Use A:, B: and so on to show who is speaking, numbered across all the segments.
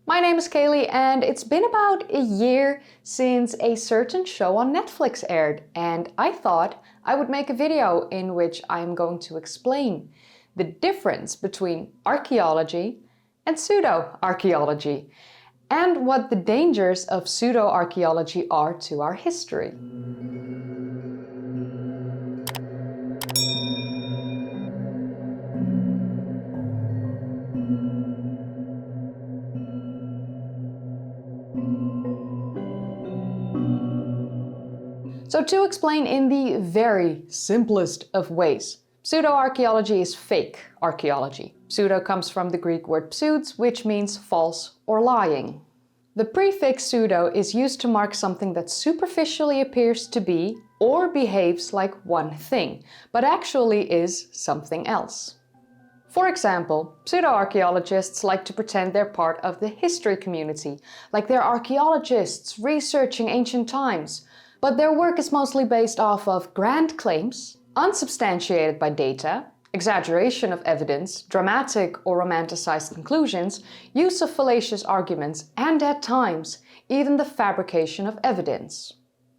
A: My name is Kaylee and it's been about a year since a certain show on Netflix aired, and I thought I would make a video in which I'm going to explain the difference between archaeology and pseudo-archaeology and what the dangers of pseudo-archaeology are to our history. So to explain in the very simplest of ways, pseudo-archaeology is fake archaeology. Pseudo comes from the Greek word pseuds, which means false or lying. The prefix pseudo is used to mark something that superficially appears to be or behaves like one thing, but actually is something else. For example, pseudo-archaeologists like to pretend they're part of the history community, like they're archaeologists researching ancient times. But their work is mostly based off of grand claims, unsubstantiated by data, exaggeration of evidence, dramatic or romanticized conclusions, use of fallacious arguments, and at times, even the fabrication of evidence.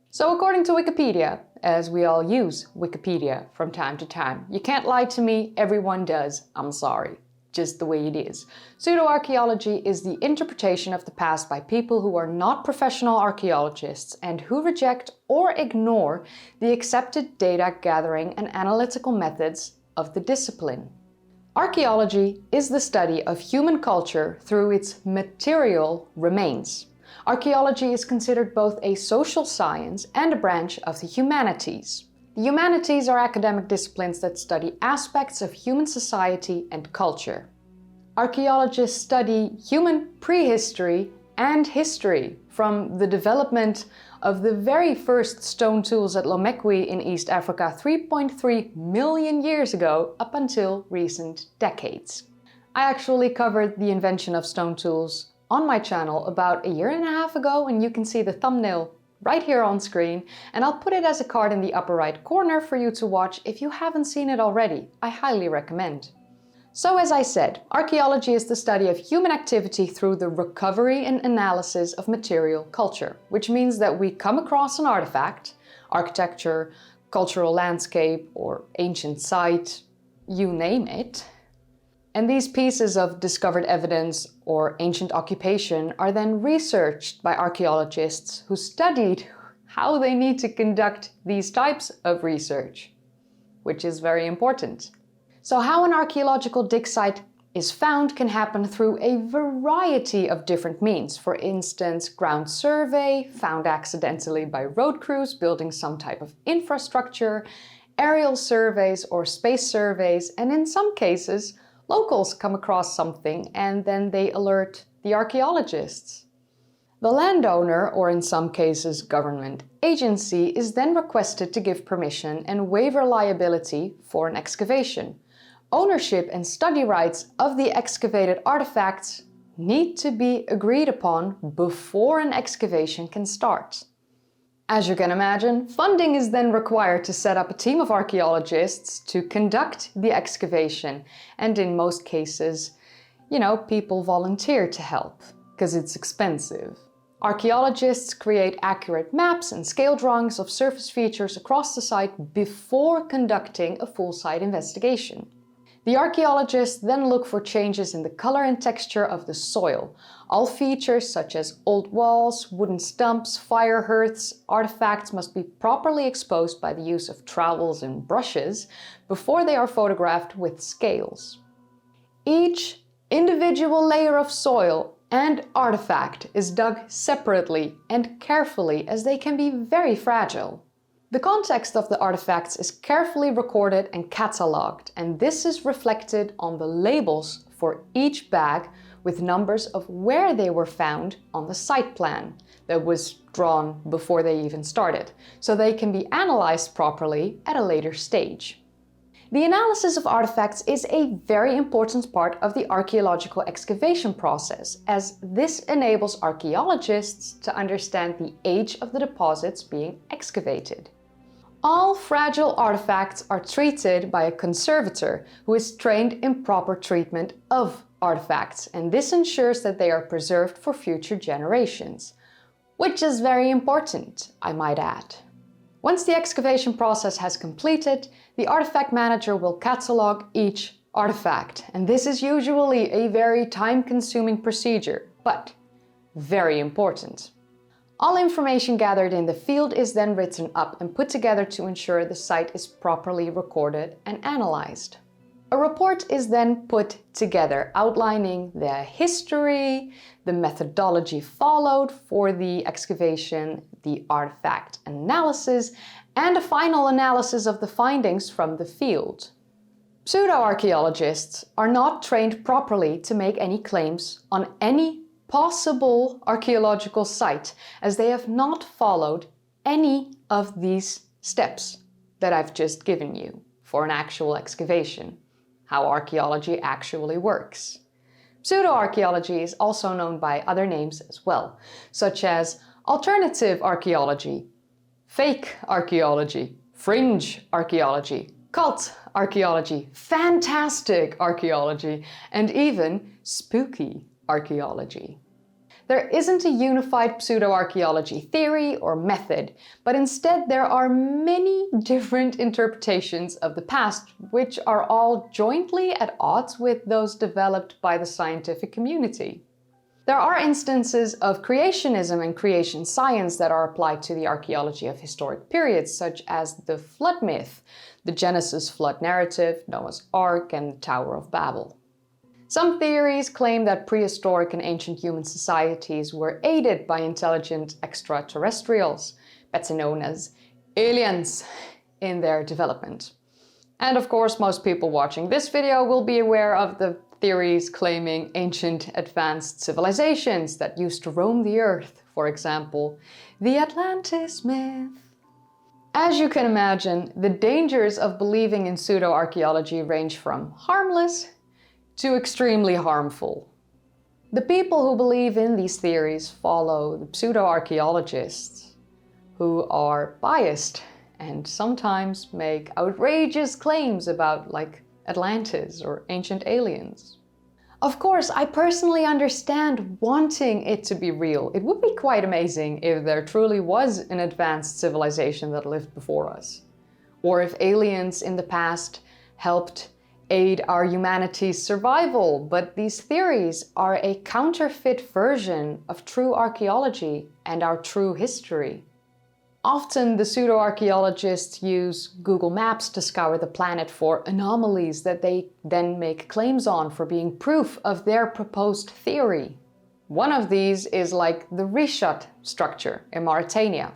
A: So according to Wikipedia, as we all use Wikipedia from time to time, you can't lie to me, everyone does, I'm sorry. Just the way it is. Pseudo-archaeology is the interpretation of the past by people who are not professional archaeologists and who reject or ignore the accepted data gathering and analytical methods of the discipline. Archaeology is the study of human culture through its material remains. Archaeology is considered both a social science and a branch of the humanities. The humanities are academic disciplines that study aspects of human society and culture. Archaeologists study human prehistory and history, from the development of the very first stone tools at Lomekwi in East Africa 3.3 million years ago up until recent decades. I actually covered the invention of stone tools on my channel about a year and a half ago, and you can see the thumbnail right here on screen, and I'll put it as a card in the upper right corner for you to watch if you haven't seen it already. I highly recommend. So as I said, archaeology is the study of human activity through the recovery and analysis of material culture, which means that we come across an artifact, architecture, cultural landscape, or ancient site, you name it. And these pieces of discovered evidence or ancient occupation are then researched by archaeologists who studied how they need to conduct these types of research, which is very important. So how an archaeological dig site is found can happen through a variety of different means. For instance, ground survey, found accidentally by road crews building some type of infrastructure, aerial surveys or space surveys, and in some cases, locals come across something and then they alert the archaeologists. The landowner, or in some cases government agency, is then requested to give permission and waiver liability for an excavation. Ownership and study rights of the excavated artifacts need to be agreed upon before an excavation can start. As you can imagine, funding is then required to set up a team of archaeologists to conduct the excavation, and in most cases, people volunteer to help, because it's expensive. Archaeologists create accurate maps and scale drawings of surface features across the site before conducting a full site investigation. The archaeologists then look for changes in the color and texture of the soil. All features such as old walls, wooden stumps, fire hearths, artifacts must be properly exposed by the use of trowels and brushes before they are photographed with scales. Each individual layer of soil and artifact is dug separately and carefully, as they can be very fragile. The context of the artifacts is carefully recorded and catalogued, and this is reflected on the labels for each bag with numbers of where they were found on the site plan that was drawn before they even started, so they can be analyzed properly at a later stage. The analysis of artifacts is a very important part of the archaeological excavation process, as this enables archaeologists to understand the age of the deposits being excavated. All fragile artifacts are treated by a conservator who is trained in proper treatment of artifacts, and this ensures that they are preserved for future generations, which is very important, I might add. Once the excavation process has completed, the artifact manager will catalog each artifact, and this is usually a very time-consuming procedure, but very important. All information gathered in the field is then written up and put together to ensure the site is properly recorded and analyzed. A report is then put together outlining the history, the methodology followed for the excavation, the artifact analysis, and a final analysis of the findings from the field. Pseudo-archaeologists are not trained properly to make any claims on any possible archaeological site, as they have not followed any of these steps that I've just given you for an actual excavation, how archaeology actually works. Pseudo-archaeology is also known by other names as well, such as alternative archaeology, fake archaeology, fringe archaeology, cult archaeology, fantastic archaeology, and even spooky archaeology. There isn't a unified pseudo-archaeology theory or method, but instead there are many different interpretations of the past, which are all jointly at odds with those developed by the scientific community. There are instances of creationism and creation science that are applied to the archaeology of historic periods, such as the flood myth, the Genesis flood narrative, Noah's Ark, and the Tower of Babel. Some theories claim that prehistoric and ancient human societies were aided by intelligent extraterrestrials, better known as aliens, in their development. And of course, most people watching this video will be aware of the theories claiming ancient advanced civilizations that used to roam the earth, for example, the Atlantis Myth. As you can imagine, the dangers of believing in pseudo-archaeology range from harmless to extremely harmful. The people who believe in these theories follow the pseudo-archaeologists, who are biased and sometimes make outrageous claims about, like, Atlantis or ancient aliens. Of course, I personally understand wanting it to be real. It would be quite amazing if there truly was an advanced civilization that lived before us, or if aliens in the past helped aid our humanity's survival, but these theories are a counterfeit version of true archaeology and our true history. Often the pseudo-archaeologists use Google Maps to scour the planet for anomalies that they then make claims on for being proof of their proposed theory. One of these is like the Reshot structure in Mauritania.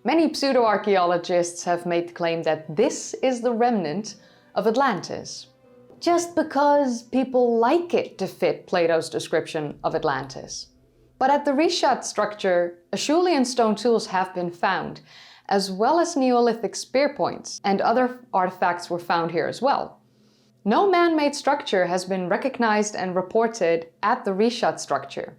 A: Many pseudo-archaeologists have made the claim that this is the remnant of Atlantis, just because people like it to fit Plato's description of Atlantis. But at the Richat structure, Acheulean stone tools have been found, as well as Neolithic spear points, and other artifacts were found here as well. No man-made structure has been recognized and reported at the Richat structure.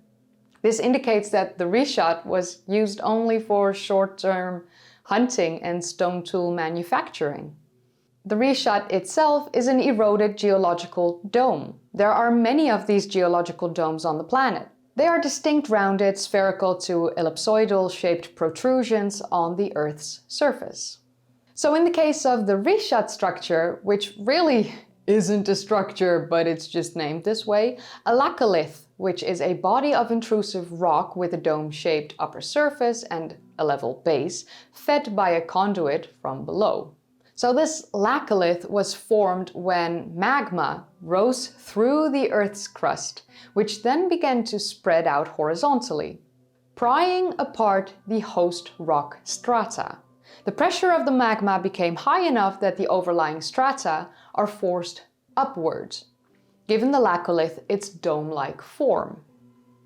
A: This indicates that the Richat was used only for short-term hunting and stone tool manufacturing. The Richat itself is an eroded geological dome. There are many of these geological domes on the planet. They are distinct rounded, spherical to ellipsoidal shaped protrusions on the Earth's surface. So in the case of the Richat structure, which really isn't a structure but it's just named this way, a laccolith, which is a body of intrusive rock with a dome-shaped upper surface and a level base, fed by a conduit from below. So this laccolith was formed when magma rose through the Earth's crust, which then began to spread out horizontally, prying apart the host rock strata. The pressure of the magma became high enough that the overlying strata are forced upwards, giving the laccolith its dome-like form.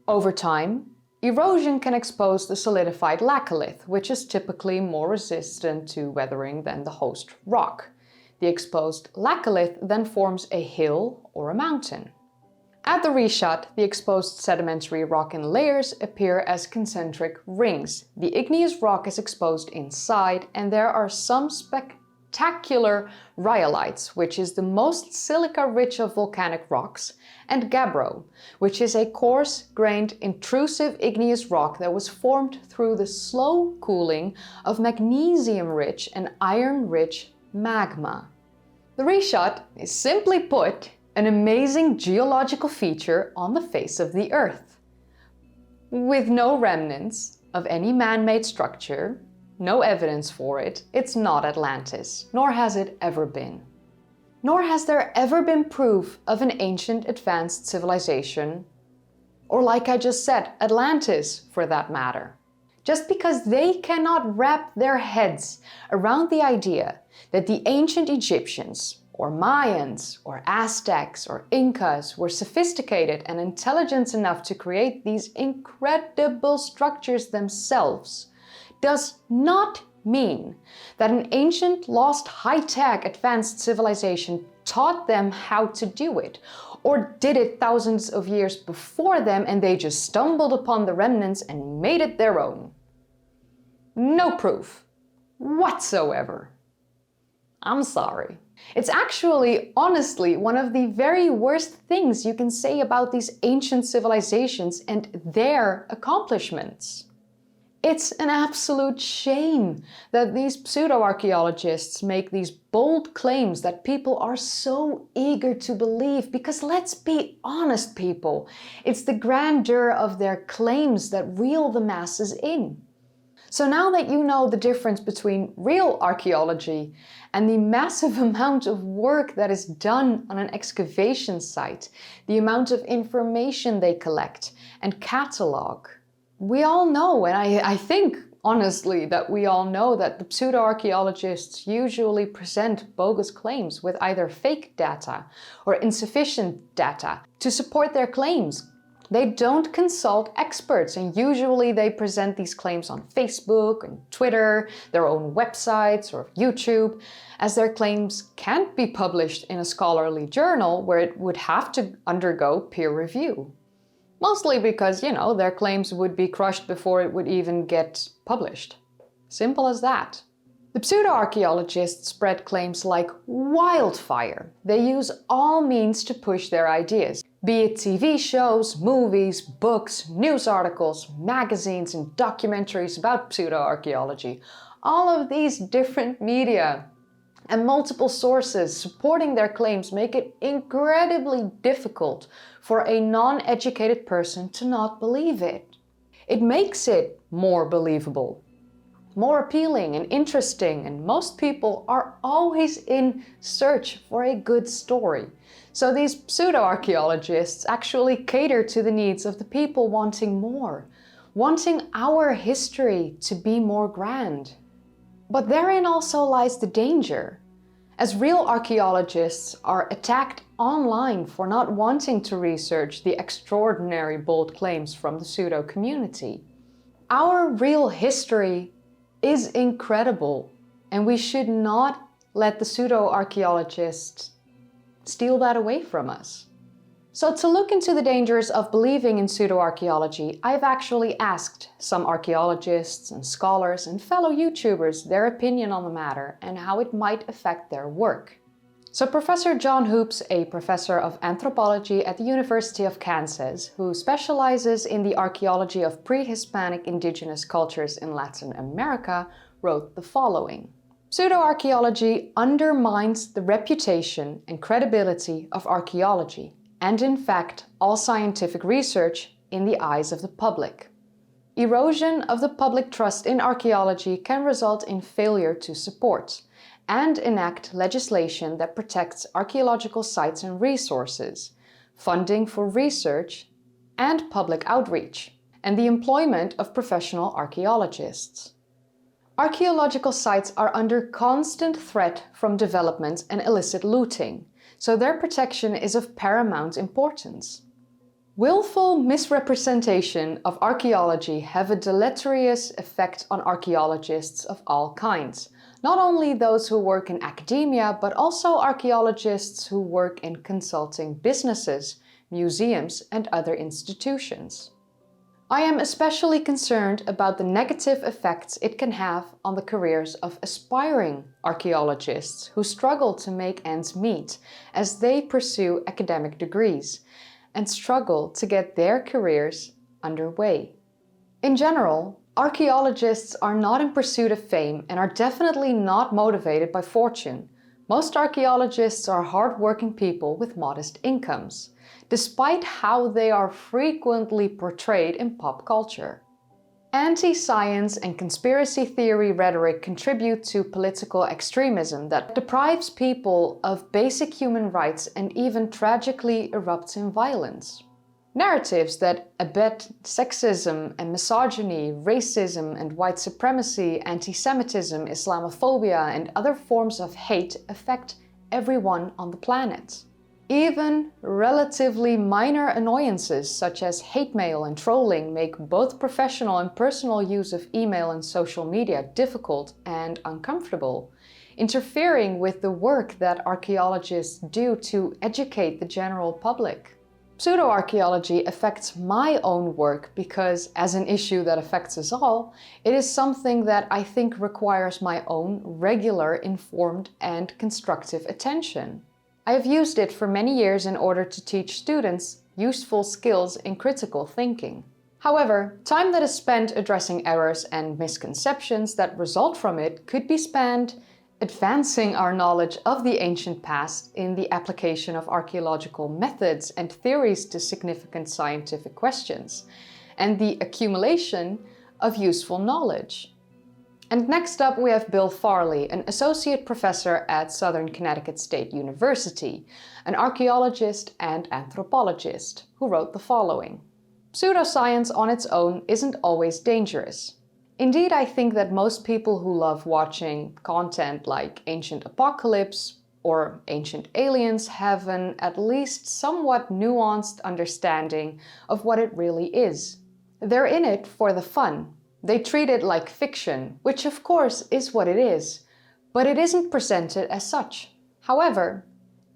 A: Over time, erosion can expose the solidified laccolith, which is typically more resistant to weathering than the host rock. The exposed laccolith then forms a hill or a mountain. At the Richat, the exposed sedimentary rock in layers appear as concentric rings. The igneous rock is exposed inside, and there are some spectacular rhyolites, which is the most silica-rich of volcanic rocks, and gabbro, which is a coarse-grained, intrusive igneous rock that was formed through the slow cooling of magnesium-rich and iron-rich magma. The Reshot is, simply put, an amazing geological feature on the face of the Earth. With no remnants of any man-made structure, no evidence for it, it's not Atlantis, nor has it ever been. Nor has there ever been proof of an ancient advanced civilization, or like I just said, Atlantis for that matter. Just because they cannot wrap their heads around the idea that the ancient Egyptians, or Mayans, or Aztecs, or Incas were sophisticated and intelligent enough to create these incredible structures themselves, does not mean that an ancient, lost, high-tech, advanced civilization taught them how to do it, or did it thousands of years before them and they just stumbled upon the remnants and made it their own. No proof whatsoever. I'm sorry. It's actually, honestly, one of the very worst things you can say about these ancient civilizations and their accomplishments. It's an absolute shame that these pseudo-archaeologists make these bold claims that people are so eager to believe, because let's be honest, people, it's the grandeur of their claims that reel the masses in. So now that you know the difference between real archaeology and the massive amount of work that is done on an excavation site, the amount of information they collect and catalog, we all know, and I think honestly that we all know, that the pseudo-archaeologists usually present bogus claims with either fake data or insufficient data to support their claims. They don't consult experts, and usually they present these claims on Facebook and Twitter, their own websites or YouTube, as their claims can't be published in a scholarly journal where it would have to undergo peer review. Mostly because, their claims would be crushed before it would even get published. Simple as that. The pseudo-archaeologists spread claims like wildfire. They use all means to push their ideas, be it TV shows, movies, books, news articles, magazines, and documentaries about pseudo-archaeology. All of these different media and multiple sources supporting their claims make it incredibly difficult for a non-educated person to not believe it. It makes it more believable, more appealing and interesting, and most people are always in search for a good story. So these pseudo-archaeologists actually cater to the needs of the people wanting more, wanting our history to be more grand. But therein also lies the danger, as real archaeologists are attacked online for not wanting to research the extraordinary bold claims from the pseudo community. Our real history is incredible, and we should not let the pseudo-archaeologists steal that away from us. So to look into the dangers of believing in pseudo-archaeology, I've actually asked some archaeologists and scholars and fellow YouTubers their opinion on the matter and how it might affect their work. So Professor John Hoops, a professor of anthropology at the University of Kansas, who specializes in the archaeology of pre-Hispanic indigenous cultures in Latin America, wrote the following. Pseudo-archaeology undermines the reputation and credibility of archaeology, and in fact, all scientific research in the eyes of the public. Erosion of the public trust in archaeology can result in failure to support and enact legislation that protects archaeological sites and resources, funding for research and public outreach, and the employment of professional archaeologists. Archaeological sites are under constant threat from development and illicit looting, so their protection is of paramount importance. Willful misrepresentation of archaeology have a deleterious effect on archaeologists of all kinds, not only those who work in academia, but also archaeologists who work in consulting businesses, museums, and other institutions. I am especially concerned about the negative effects it can have on the careers of aspiring archaeologists who struggle to make ends meet as they pursue academic degrees and struggle to get their careers underway. In general, archaeologists are not in pursuit of fame and are definitely not motivated by fortune. Most archaeologists are hard-working people with modest incomes, despite how they are frequently portrayed in pop culture. Anti-science and conspiracy theory rhetoric contribute to political extremism that deprives people of basic human rights and even tragically erupts in violence. Narratives that abet sexism and misogyny, racism and white supremacy, anti-Semitism, Islamophobia and other forms of hate affect everyone on the planet. Even relatively minor annoyances such as hate mail and trolling make both professional and personal use of email and social media difficult and uncomfortable, interfering with the work that archaeologists do to educate the general public. Pseudo-archaeology affects my own work because, as an issue that affects us all, it is something that I think requires my own regular, informed and constructive attention. I have used it for many years in order to teach students useful skills in critical thinking. However, time that is spent addressing errors and misconceptions that result from it could be spent advancing our knowledge of the ancient past in the application of archaeological methods and theories to significant scientific questions, and the accumulation of useful knowledge. And next up we have Bill Farley, an associate professor at Southern Connecticut State University, an archaeologist and anthropologist, who wrote the following. Pseudoscience on its own isn't always dangerous. Indeed, I think that most people who love watching content like Ancient Apocalypse or Ancient Aliens have an at least somewhat nuanced understanding of what it really is. They're in it for the fun. They treat it like fiction, which of course is what it is, but it isn't presented as such. However,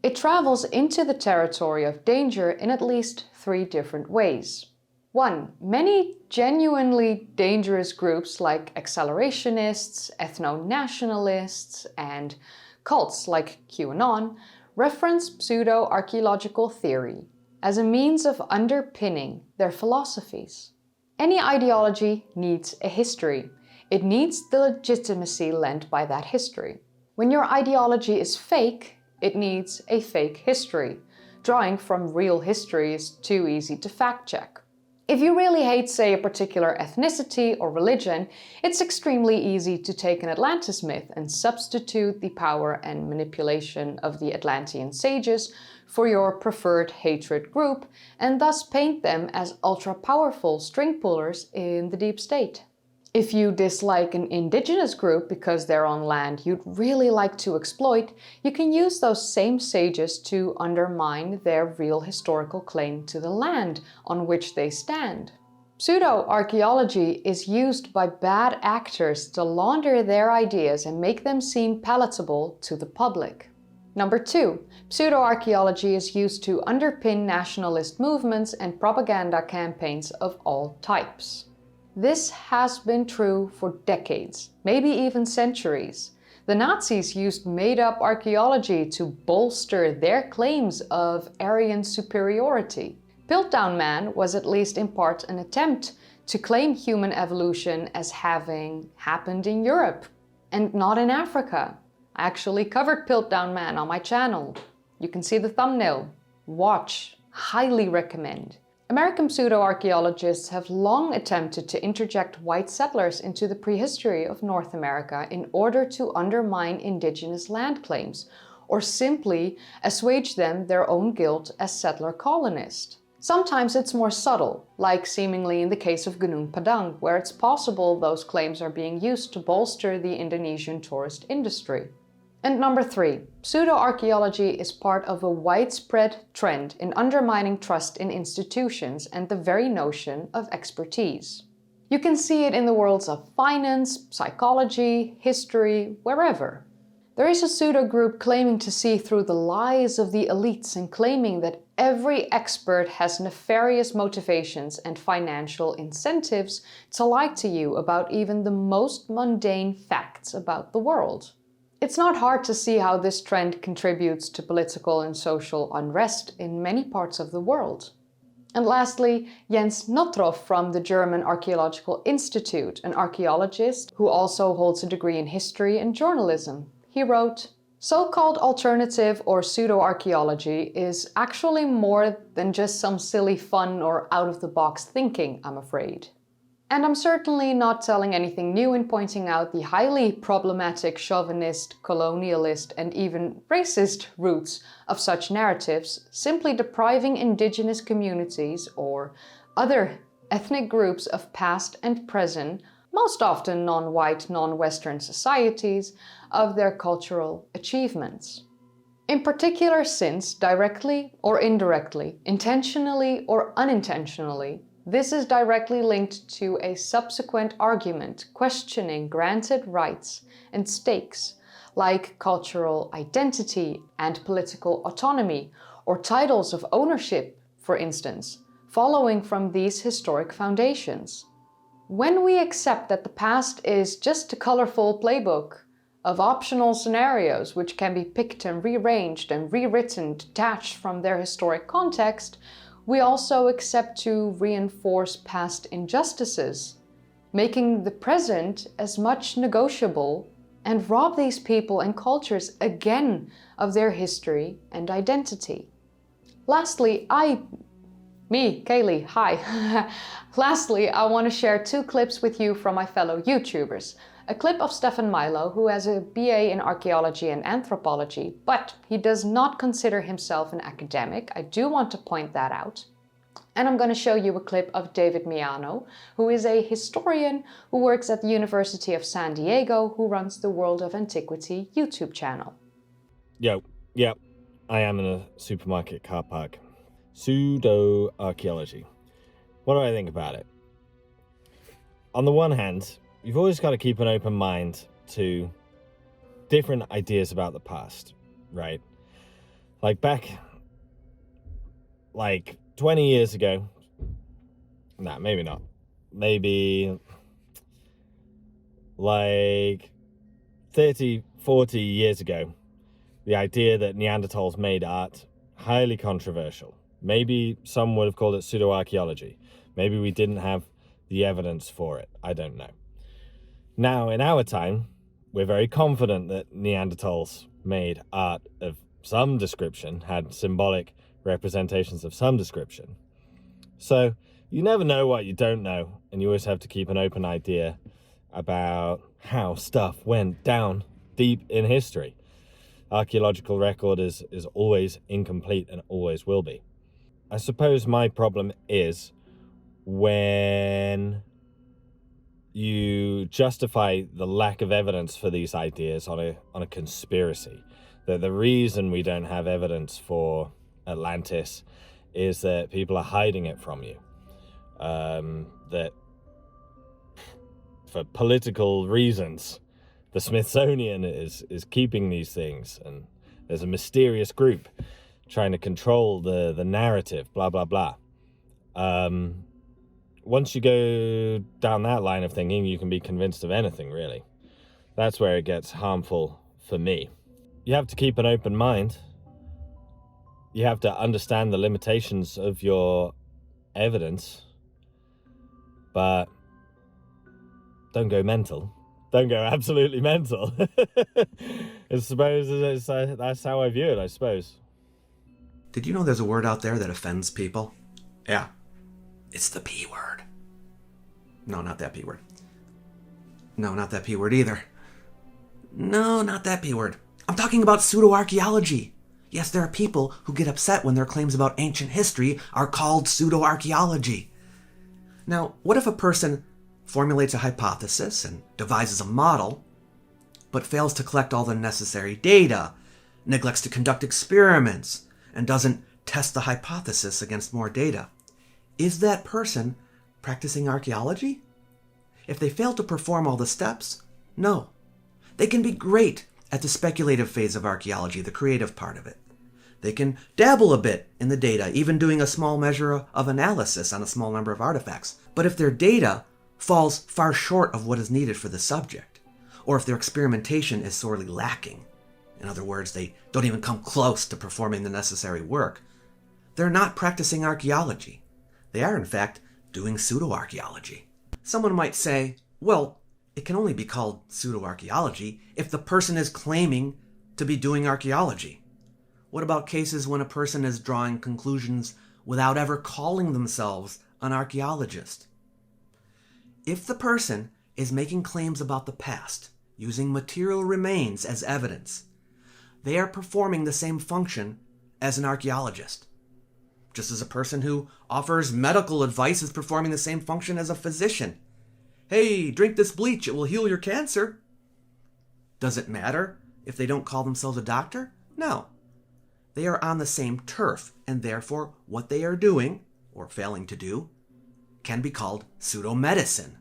A: it travels into the territory of danger in at least 3 different ways. 1. Many genuinely dangerous groups like accelerationists, ethno-nationalists, and cults like QAnon reference pseudo-archaeological theory as a means of underpinning their philosophies. Any ideology needs a history. It needs the legitimacy lent by that history. When your ideology is fake, it needs a fake history. Drawing from real history is too easy to fact-check. If you really hate, say, a particular ethnicity or religion, it's extremely easy to take an Atlantis myth and substitute the power and manipulation of the Atlantean sages for your preferred hatred group, and thus paint them as ultra-powerful string pullers in the deep state. If you dislike an indigenous group because they're on land you'd really like to exploit, you can use those same sages to undermine their real historical claim to the land on which they stand. Pseudo-archaeology is used by bad actors to launder their ideas and make them seem palatable to the public. Number 2. Pseudo-archaeology is used to underpin nationalist movements and propaganda campaigns of all types. This has been true for decades, maybe even centuries. The Nazis used made-up archaeology to bolster their claims of Aryan superiority. Piltdown Man was at least in part an attempt to claim human evolution as having happened in Europe and not in Africa. I actually covered Piltdown Man on my channel. You can see the thumbnail. Watch. Highly recommend. American pseudo-archaeologists have long attempted to interject white settlers into the prehistory of North America in order to undermine indigenous land claims, or simply assuage them their own guilt as settler colonists. Sometimes it's more subtle, like seemingly in the case of Gunung Padang, where it's possible those claims are being used to bolster the Indonesian tourist industry. And number 3, pseudo-archaeology is part of a widespread trend in undermining trust in institutions and the very notion of expertise. You can see it in the worlds of finance, psychology, history, wherever. There is a pseudo-group claiming to see through the lies of the elites and claiming that every expert has nefarious motivations and financial incentives to lie to you about even the most mundane facts about the world. It's not hard to see how this trend contributes to political and social unrest in many parts of the world. And lastly, Jens Notroff from the German Archaeological Institute, an archaeologist who also holds a degree in history and journalism. He wrote, "So-called alternative or pseudo-archaeology is actually more than just some silly fun or out-of-the-box thinking, I'm afraid." And I'm certainly not telling anything new in pointing out the highly problematic chauvinist, colonialist, and even racist roots of such narratives, simply depriving indigenous communities or other ethnic groups of past and present, most often non-white, non-Western societies, of their cultural achievements. In particular, since, directly or indirectly, intentionally or unintentionally, this is directly linked to a subsequent argument questioning granted rights and stakes, like cultural identity and political autonomy, or titles of ownership, for instance, following from these historic foundations. When we accept that the past is just a colorful playbook of optional scenarios which can be picked and rearranged and rewritten detached from their historic context, we also accept to reinforce past injustices, making the present as much negotiable, and rob these people and cultures again of their history and identity. Lastly, Kaylee, hi. Lastly, I want to share 2 clips with you from my fellow YouTubers. A clip of Stefan Milo, who has a BA in archaeology and anthropology, but he does not consider himself an academic. I do want to point that out. And I'm going to show you a clip of David Miano, who is a historian who works at the University of San Diego, who runs the World of Antiquity YouTube channel.
B: Yep, I am in a supermarket car park. Pseudo-Archaeology. What do I think about it? On the one hand, you've always got to keep an open mind to different ideas about the past, right? Like back, 20 years ago, nah, maybe not. Maybe 30, 40 years ago, the idea that Neanderthals made art, highly controversial. Maybe some would have called it pseudo-archaeology. Maybe we didn't have the evidence for it. I don't know. Now, in our time, we're very confident that Neanderthals made art of some description, had symbolic representations of some description. So you never know what you don't know, and you always have to keep an open idea about how stuff went down deep in history. Archaeological record is always incomplete and always will be. I suppose my problem is when you justify the lack of evidence for these ideas on a conspiracy. That the reason we don't have evidence for Atlantis is that people are hiding it from you. That for political reasons, the Smithsonian is keeping these things, and there's a mysterious group trying to control the narrative, blah, blah, blah. Once you go down that line of thinking, you can be convinced of anything, really. That's where it gets harmful for me. You have to keep an open mind. You have to understand the limitations of your evidence, but don't go mental. Don't go absolutely mental. I suppose that's how I view it, I suppose.
C: Did you know there's a word out there that offends people? Yeah. It's the P word. No, not that P word. No, not that P word either. No, not that P word. I'm talking about pseudo-archaeology. Yes, there are people who get upset when their claims about ancient history are called pseudo-archaeology. Now, what if a person formulates a hypothesis and devises a model, but fails to collect all the necessary data, neglects to conduct experiments, and doesn't test the hypothesis against more data? Is that person practicing archaeology? If they fail to perform all the steps, no. They can be great at the speculative phase of archaeology, the creative part of it. They can dabble a bit in the data, even doing a small measure of analysis on a small number of artifacts. But if their data falls far short of what is needed for the subject, or if their experimentation is sorely lacking, in other words, they don't even come close to performing the necessary work, they're not practicing archaeology. They are, in fact, doing pseudo-archaeology. Someone might say, well, it can only be called pseudo-archaeology if the person is claiming to be doing archaeology. What about cases when a person is drawing conclusions without ever calling themselves an archaeologist? If the person is making claims about the past, using material remains as evidence, they are performing the same function as an archaeologist. Just as a person who offers medical advice is performing the same function as a physician. Hey, drink this bleach, it will heal your cancer. Does it matter if they don't call themselves a doctor? No. They are on the same turf, and therefore what they are doing, or failing to do, can be called pseudo-medicine.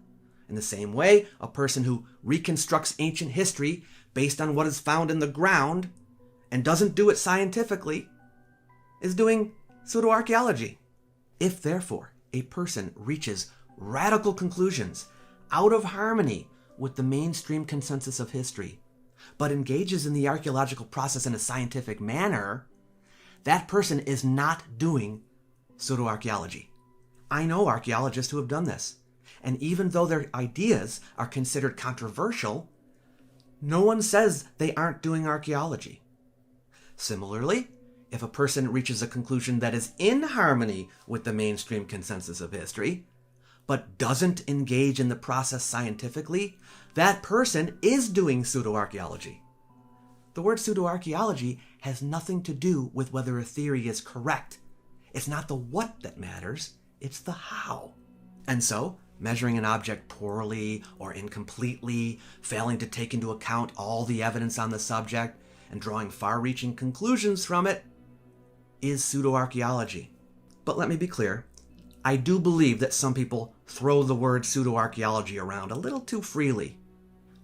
C: In the same way, a person who reconstructs ancient history based on what is found in the ground and doesn't do it scientifically is doing pseudo-archaeology. If, therefore, a person reaches radical conclusions out of harmony with the mainstream consensus of history, but engages in the archaeological process in a scientific manner, that person is not doing pseudo-archaeology. I know archaeologists who have done this, and even though their ideas are considered controversial, no one says they aren't doing archaeology. Similarly, if a person reaches a conclusion that is in harmony with the mainstream consensus of history, but doesn't engage in the process scientifically, that person is doing pseudo-archaeology. The word pseudo-archaeology has nothing to do with whether a theory is correct. It's not the what that matters, it's the how. And so, measuring an object poorly or incompletely, failing to take into account all the evidence on the subject, and drawing far-reaching conclusions from it is pseudo-archaeology. But let me be clear, I do believe that some people throw the word pseudo-archaeology around a little too freely.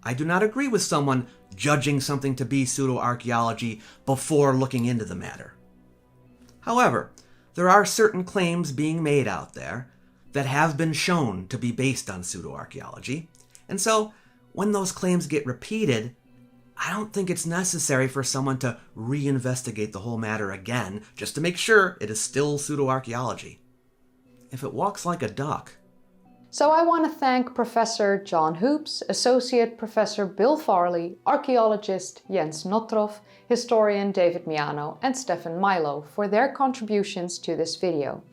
C: I do not agree with someone judging something to be pseudo-archaeology before looking into the matter. However, there are certain claims being made out there that have been shown to be based on pseudo-archaeology, and so when those claims get repeated, I don't think it's necessary for someone to reinvestigate the whole matter again just to make sure it is still pseudo-archaeology. If it walks like a duck.
A: So I want to thank Professor John Hoops, Associate Professor Bill Farley, archaeologist Jens Notroff, historian David Miano, and Stefan Milo for their contributions to this video.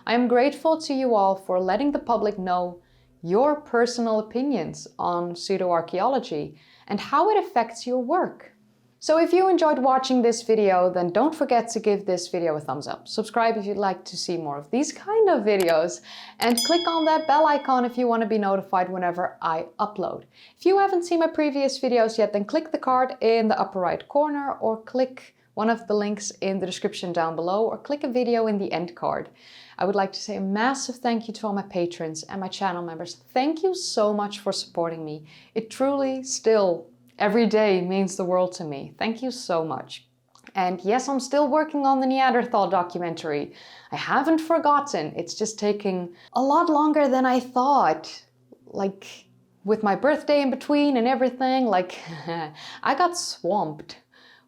A: I am grateful to you all for letting the public know your personal opinions on pseudo-archaeology and how it affects your work. So if you enjoyed watching this video, then don't forget to give this video a thumbs up. Subscribe if you'd like to see more of these kind of videos, and click on that bell icon if you want to be notified whenever I upload. If you haven't seen my previous videos yet, then click the card in the upper right corner, or click one of the links in the description down below, or click a video in the end card. I would like to say a massive thank you to all my patrons and my channel members. Thank you so much for supporting me. It truly still every day means the world to me. Thank you so much. And yes, I'm still working on the Neanderthal documentary. I haven't forgotten. It's just taking a lot longer than I thought. Like, with my birthday in between and everything, like, I got swamped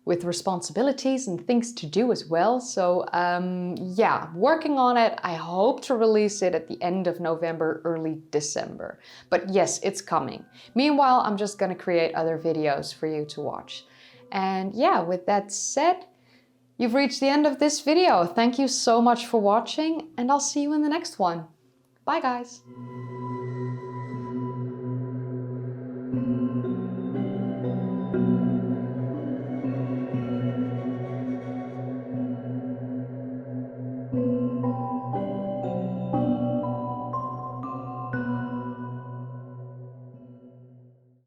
A: with responsibilities and things to do as well. So yeah, working on it. I hope to release it at the end of November, early December. But yes, it's coming. Meanwhile, I'm just gonna create other videos for you to watch. And yeah, with that said, you've reached the end of this video. Thank you so much for watching, and I'll see you in the next one. Bye guys.